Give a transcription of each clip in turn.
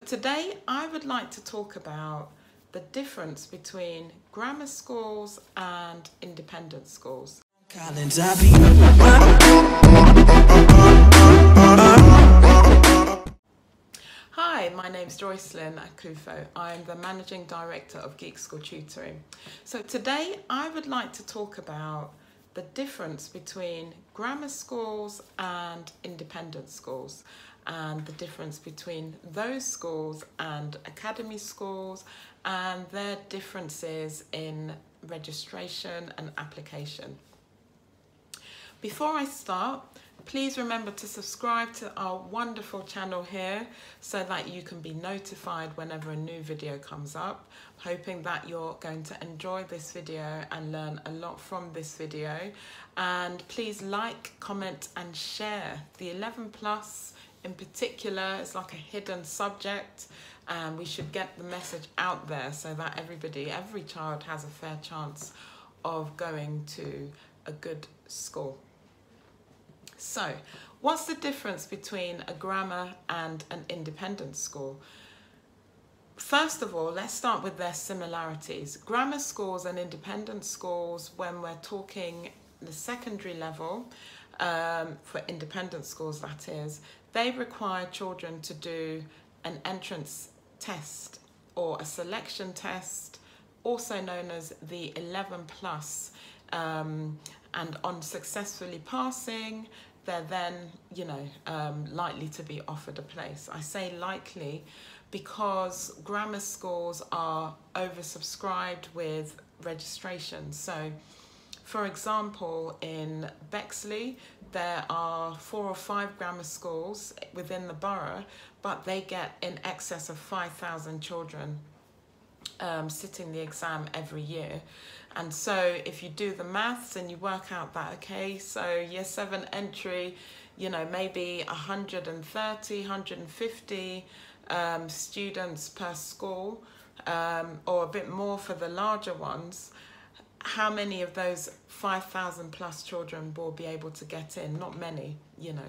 Today I would like to talk about the difference between grammar schools and independent schools. Hi, my name's Joycelyn Akufo. I'm the Managing Director of Geek School Tutoring. So today I would like to talk about the difference between grammar schools and independent schools, and the difference between those schools and academy schools, and their differences in registration and application. Before I start, please remember to subscribe to our wonderful channel here so that you can be notified whenever a new video comes up. Hoping that you're going to enjoy this video and learn a lot from this video. And please like, comment and share. The 11 plus in particular is like a hidden subject, and we should get the message out there so that every child has a fair chance of going to a good school. So, what's the difference between a grammar and an independent school? First of all, let's start with their similarities. Grammar schools and independent schools, when we're talking the secondary level, for independent schools that is, they require children to do an entrance test or a selection test, also known as the 11 plus, and on successfully passing, they're then, likely to be offered a place. I say likely because grammar schools are oversubscribed with registration. So, for example, in Bexley, there are 4 or 5 grammar schools within the borough, but they get in excess of 5,000 children sitting the exam every year. And so if you do the maths and you work out that, okay, so year 7 entry, maybe 130, 150 students per school, or a bit more for the larger ones. How many of those 5,000 plus children will be able to get in? Not many,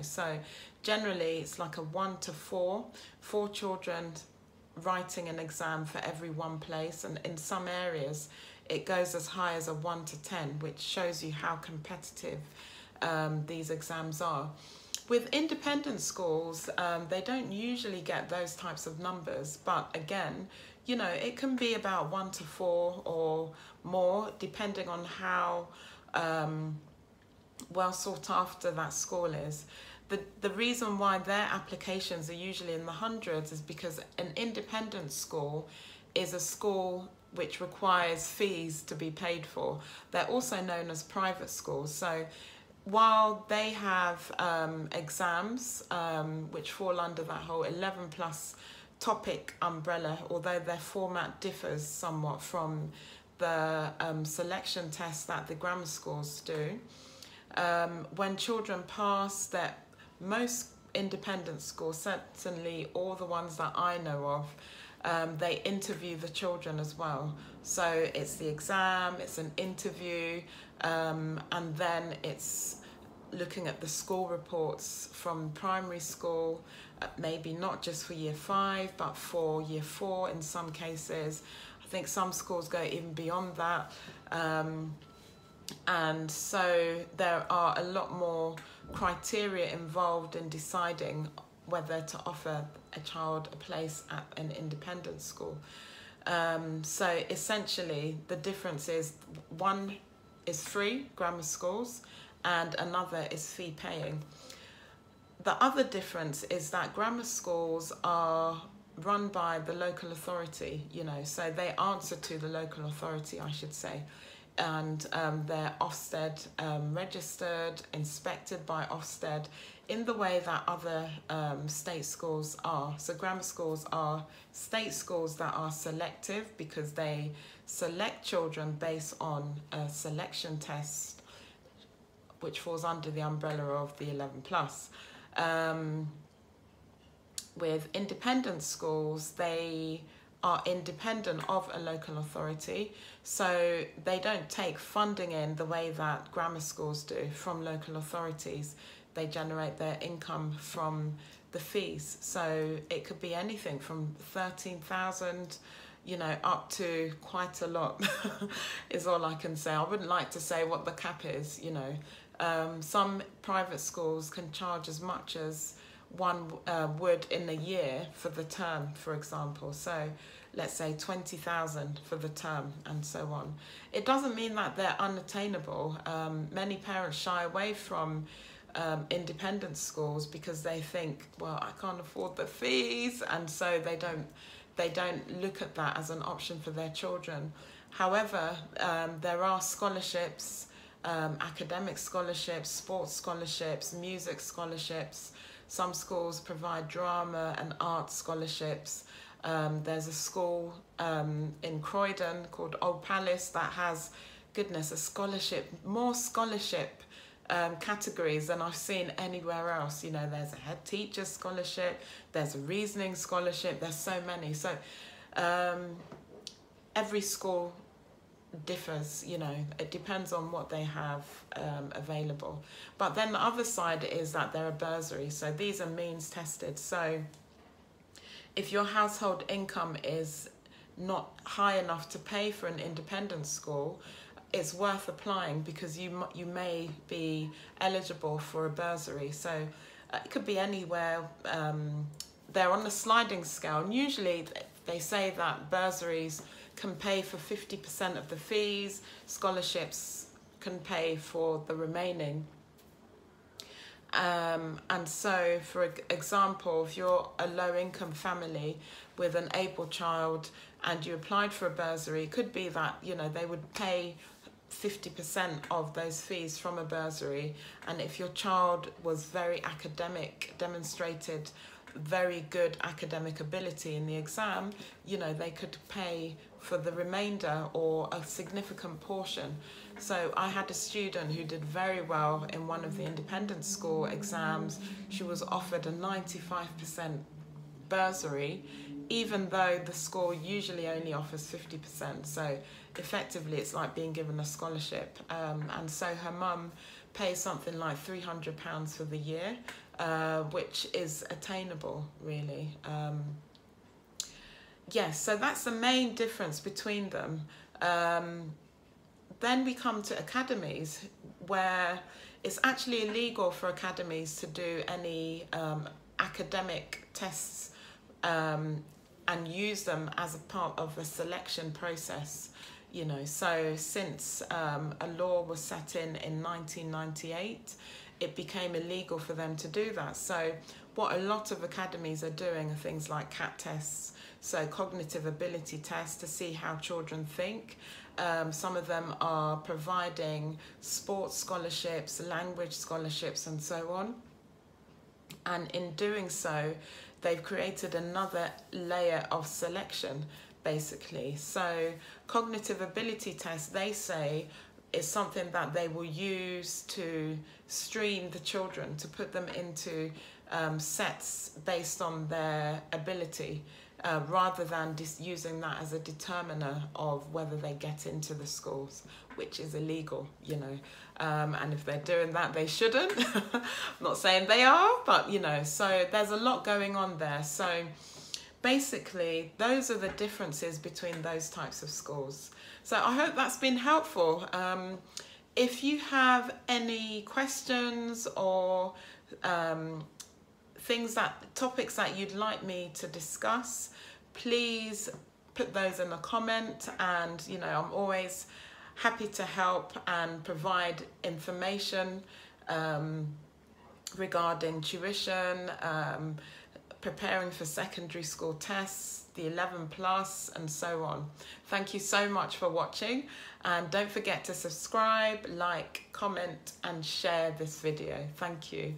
so generally it's like a 1 to 4 children writing an exam for every one place, and in some areas it goes as high as a 1 to 10, which shows you how competitive these exams are. With independent schools, they don't usually get those types of numbers, but again, it can be about 1 to 4 or more, depending on how well sought after that school is. The reason why their applications are usually in the hundreds is because an independent school is a school which requires fees to be paid for. They're also known as private schools. So while they have exams which fall under that whole 11 plus topic umbrella, although their format differs somewhat from the selection tests that the grammar schools do, when children pass, that most independent schools, certainly all the ones that I know of, they interview the children as well. So it's the exam, it's an interview, and then it's looking at the school reports from primary school, maybe not just for year 5, but for year 4 in some cases. I think some schools go even beyond that. And so there are a lot more criteria involved in deciding whether to offer a child a place at an independent school. So essentially the difference is one is free, grammar schools, and another is fee paying. The other difference is that grammar schools are run by the local authority, so they answer to the local authority, I should say. And they're Ofsted registered, inspected by Ofsted in the way that other state schools are. So grammar schools are state schools that are selective because they select children based on a selection test which falls under the umbrella of the 11 plus. With independent schools, they are independent of a local authority, so they don't take funding in the way that grammar schools do from local authorities. They generate their income from the fees. So it could be anything from 13,000, you know, up to quite a lot is all I can say. I wouldn't like to say what the cap is, you know. Some private schools can charge as much as one would in a year for the term, for example. So let's say 20,000 for the term and so on. It doesn't mean that they're unattainable. Many parents shy away from independent schools because they think, well, I can't afford the fees, and so they don't look at that as an option for their children. However, there are scholarships, academic scholarships, sports scholarships, music scholarships. Some schools provide drama and art scholarships. There's a school in Croydon called Old Palace that has, goodness, a scholarship, more scholarship categories than I've seen anywhere else. You know, there's a head teacher scholarship, there's a reasoning scholarship, there's so many. So every school differs, you know, it depends on what they have available. But then the other side is that there are bursaries. So these are means tested. So if your household income is not high enough to pay for an independent school, it's worth applying because you may be eligible for a bursary. So it could be anywhere. They're on a sliding scale, and usually they say that bursaries can pay for 50% of the fees, scholarships can pay for the remaining. And so, for example, if you're a low-income family with an able child and you applied for a bursary, it could be that, you know, they would pay 50% of those fees from a bursary. And if your child was very academic, demonstrated very good academic ability in the exam, you know, they could pay for the remainder or a significant portion. So I had a student who did very well in one of the independent school exams. She was offered a 95% bursary, even though the school usually only offers 50%. So effectively it's like being given a scholarship. And so her mum pays something like £300 for the year, which is attainable, really. Yes, so that's the main difference between them. Then we come to academies, where it's actually illegal for academies to do any academic tests and use them as a part of a selection process. You know, so since a law was set in 1998, it became illegal for them to do that. So what a lot of academies are doing are things like CAT tests, so cognitive ability tests to see how children think. Some of them are providing sports scholarships, language scholarships, and so on. And in doing so, they've created another layer of selection, basically. So cognitive ability tests, they say, is something that they will use to stream the children, to put them into sets based on their ability, rather than just using that as a determiner of whether they get into the schools, which is illegal, you know. And if they're doing that, they shouldn't. I'm not saying they are, but, you know, so there's a lot going on there. So basically, those are the differences between those types of schools. So I hope that's been helpful. If you have any questions or topics that you'd like me to discuss, please put those in a comment, and, you know, I'm always happy to help and provide information regarding tuition, preparing for secondary school tests, the 11+, and so on. Thank you so much for watching, and don't forget to subscribe, like, comment, and share this video. Thank you.